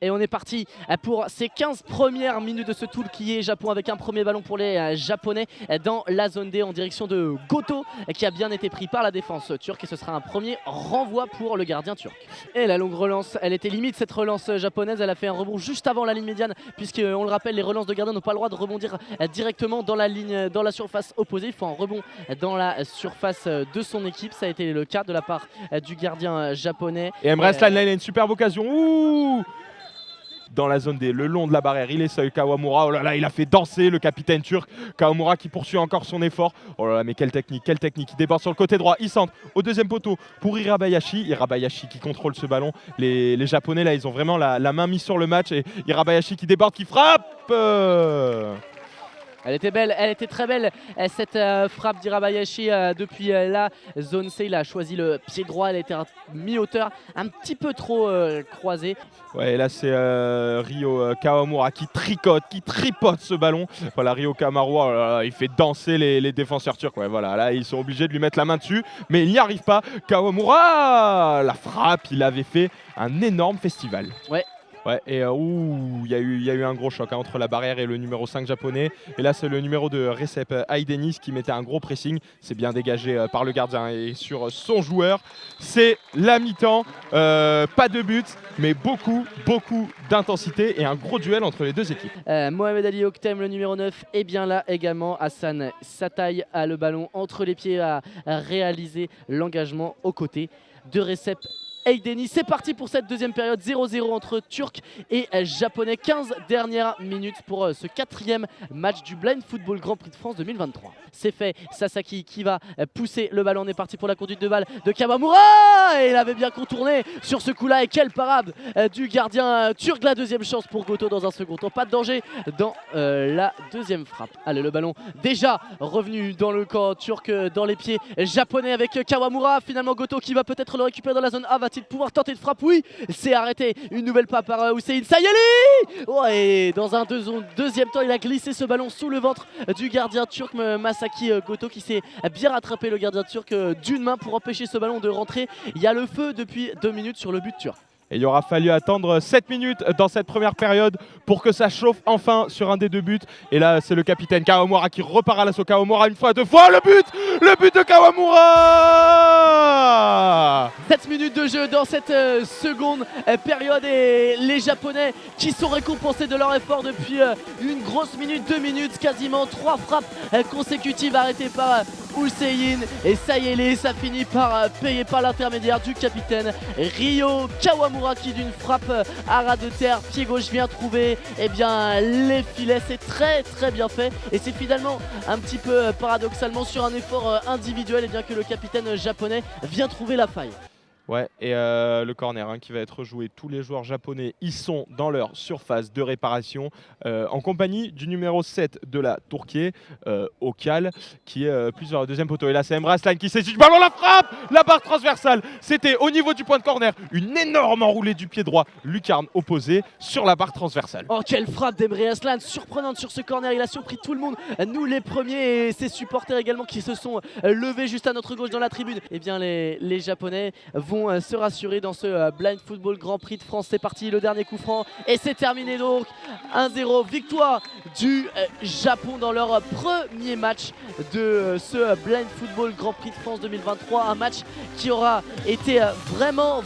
Et on est parti pour ces 15 premières minutes de ce tour qui est Japon avec un premier ballon pour les Japonais dans la zone D en direction de Goto qui a bien été pris par la défense turque et ce sera un premier renvoi pour le gardien turc. Et la longue relance, elle était limite cette relance japonaise, elle a fait un rebond juste avant la ligne médiane puisque on le rappelle les relances de gardien n'ont pas le droit de rebondir directement dans la ligne, dans la surface opposée, il faut un rebond dans la surface de son équipe, ça a été le cas de la part du gardien japonais. Et Emre Aslan là il a une superbe occasion. Ouh, dans la zone D, le long de la barrière, il essaye Kawamura. Oh là là, il a fait danser le capitaine turc. Kawamura qui poursuit encore son effort. Oh là là, mais quelle technique, quelle technique. Il déborde sur le côté droit, il centre au deuxième poteau pour Hirabayashi. Hirabayashi qui contrôle ce ballon. Les Japonais là, ils ont vraiment la main mise sur le match. Et Hirabayashi qui déborde, qui frappe. Elle était belle, elle était très belle cette frappe d'Hirabayashi depuis la zone C. Il a choisi le pied droit, elle était mi-hauteur, un petit peu trop croisée. Ouais, et là c'est Ryo Kawamura qui tricote, qui tripote ce ballon. Voilà, Ryo Kawamura, oh là là, il fait danser les défenseurs turcs. Ouais, voilà, là ils sont obligés de lui mettre la main dessus, mais il n'y arrive pas. Kawamura, la frappe, il avait fait un énorme festival. Ouais. Ouais, et il y a eu un gros choc entre la barrière et le numéro 5 japonais. Et là, c'est le numéro de Recep Aydeniz qui mettait un gros pressing. C'est bien dégagé par le gardien et sur son joueur. C'est la mi-temps. Pas de but, mais beaucoup d'intensité et un gros duel entre les deux équipes. Mohamed Ali Oktem, le numéro 9, est bien là également. Hassan Sataï a le ballon entre les pieds à réaliser l'engagement aux côtés de Recep Aydeniz. C'est parti pour cette deuxième période, 0-0 entre Turcs et Japonais. 15 dernières minutes pour ce quatrième match du Blind Football Grand Prix de France 2023. C'est fait, Sasaki qui va pousser le ballon. On est parti pour la conduite de balle de Kawamura. Et il avait bien contourné sur ce coup-là. Et quelle parade du gardien turc. La deuxième chance pour Goto dans un second temps. Pas de danger dans la deuxième frappe. Allez, le ballon déjà revenu dans le camp turc, dans les pieds japonais avec Kawamura. Finalement Goto qui va peut-être le récupérer dans la zone A. Va-t-il pouvoir tenter de frappe? Oui, c'est arrêté. Une nouvelle pas par Hussein Sayali. Oh, et dans un deuxième temps, il a glissé ce ballon sous le ventre du gardien turc Masaki Goto qui s'est bien rattrapé, le gardien turc, d'une main pour empêcher ce ballon de rentrer. Il y a le feu depuis 2 minutes sur le but turc. Et il aura fallu attendre 7 minutes dans cette première période pour que ça chauffe enfin sur un des deux buts. Et là, c'est le capitaine Kawamura qui repart à l'assaut. Kawamura une fois, deux fois, le but de Kawamura. 7 minutes de jeu dans cette seconde période et les Japonais qui sont récompensés de leur effort depuis une grosse minute, 2 minutes quasiment. 3 frappes consécutives arrêtées par Hussein et Sayele. Ça finit par payer par l'intermédiaire du capitaine Ryo Kawamura qui d'une frappe à ras de terre, pied gauche, vient trouver les filets. C'est très bien fait et c'est finalement un petit peu paradoxalement sur un effort individuel que le capitaine japonais vient trouver la faille. Ouais, et le corner qui va être joué. Tous les joueurs japonais, ils sont dans leur surface de réparation en compagnie du numéro 7 de la Turquie, Okal, qui est plus vers le deuxième poteau. Et là, c'est Emre Aslan qui saisit le ballon, la frappe, la barre transversale. C'était au niveau du point de corner, une énorme enroulée du pied droit, lucarne opposée sur la barre transversale. Oh, quelle frappe d'Emre Aslan, surprenante sur ce corner. Il a surpris tout le monde, nous les premiers et ses supporters également qui se sont levés juste à notre gauche dans la tribune. Les Japonais vont se rassurer dans ce Blind Football Grand Prix de France. C'est parti, le dernier coup franc et c'est terminé donc 1-0, victoire du Japon dans leur premier match de ce Blind Football Grand Prix de France 2023. Un match qui aura été vraiment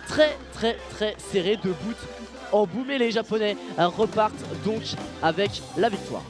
très serré de bout en bout, mais les Japonais repartent donc avec la victoire.